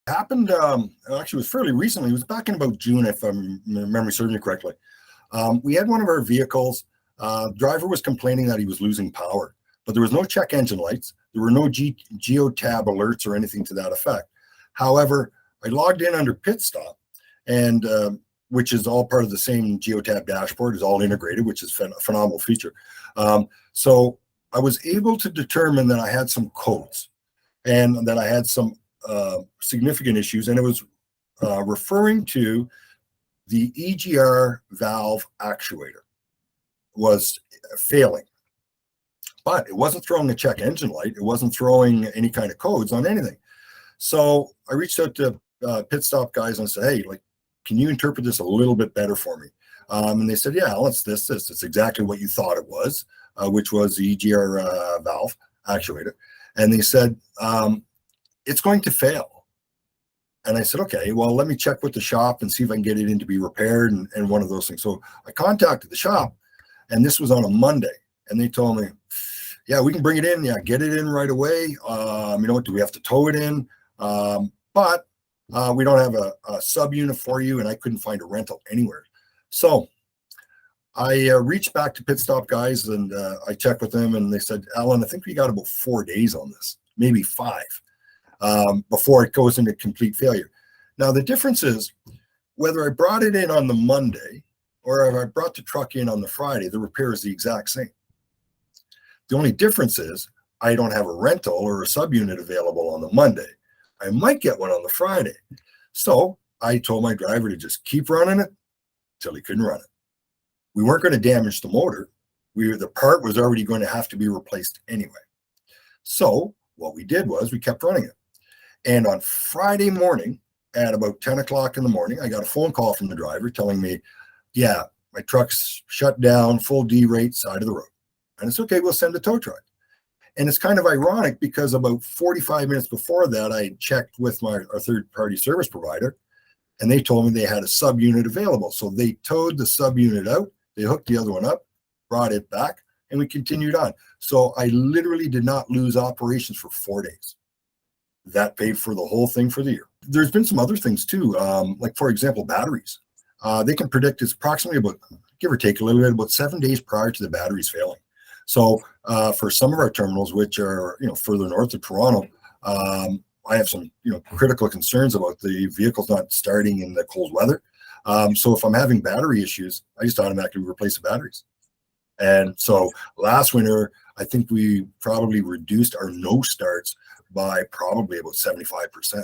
happened, actually, it was fairly recently. It was back in about June, if I'm memory serves me correctly. We had one of our vehicles. Driver was complaining that he was losing power, but there was no check engine lights. There were no geotab alerts or anything to that effect. However, I logged in under Pitstop, and which is all part of the same geotab dashboard, is all integrated, which is a phenomenal feature. So I was able to determine that I had some codes and that I had some significant issues, and it was referring to the EGR valve actuator was failing, but it wasn't throwing a check engine light. It wasn't throwing any kind of codes on anything. So I reached out to Pitstop guys and said, hey, like, can you interpret this a little bit better for me? And they said, yeah, well, it's this. It's exactly what you thought it was, which was the EGR valve actuator. And they said, it's going to fail. And I said, okay, well, let me check with the shop and see if I can get it in to be repaired and one of those things. So I contacted the shop, and this was on a Monday. And they told me, yeah, we can bring it in. Yeah, get it in right away. You know what, do we have to tow it in? But we don't have a subunit for you, and I couldn't find a rental anywhere. So I reached back to Pitstop guys, and I checked with them, and they said, Alan, I think we got about 4 days on this, maybe 5. Before it goes into complete failure. Now, the difference is whether I brought it in on the Monday or if I brought the truck in on the Friday, the repair is the exact same. The only difference is I don't have a rental or a subunit available on the Monday. I might get one on the Friday. So I told my driver to just keep running it till he couldn't run it. We weren't going to damage the motor. The part was already going to have to be replaced anyway. So what we did was we kept running it. And on Friday morning at about 10 o'clock in the morning, I got a phone call from the driver telling me, yeah, my truck's shut down, full D rate, side of the road. And it's okay, we'll send a tow truck. And it's kind of ironic because about 45 minutes before that, I checked with our third-party service provider, and they told me they had a subunit available. So they towed the subunit out, they hooked the other one up, brought it back, and we continued on. So I literally did not lose operations for 4 days. That paid for the whole thing for the year. There's been some other things too, like for example, batteries. They can predict it's approximately about, give or take a little bit, about 7 days prior to the batteries failing. So for some of our terminals, which are further north of Toronto, I have some critical concerns about the vehicles not starting in the cold weather. So if I'm having battery issues, I just automatically replace the batteries. And so last winter, I think we probably reduced our no starts by probably about 75%.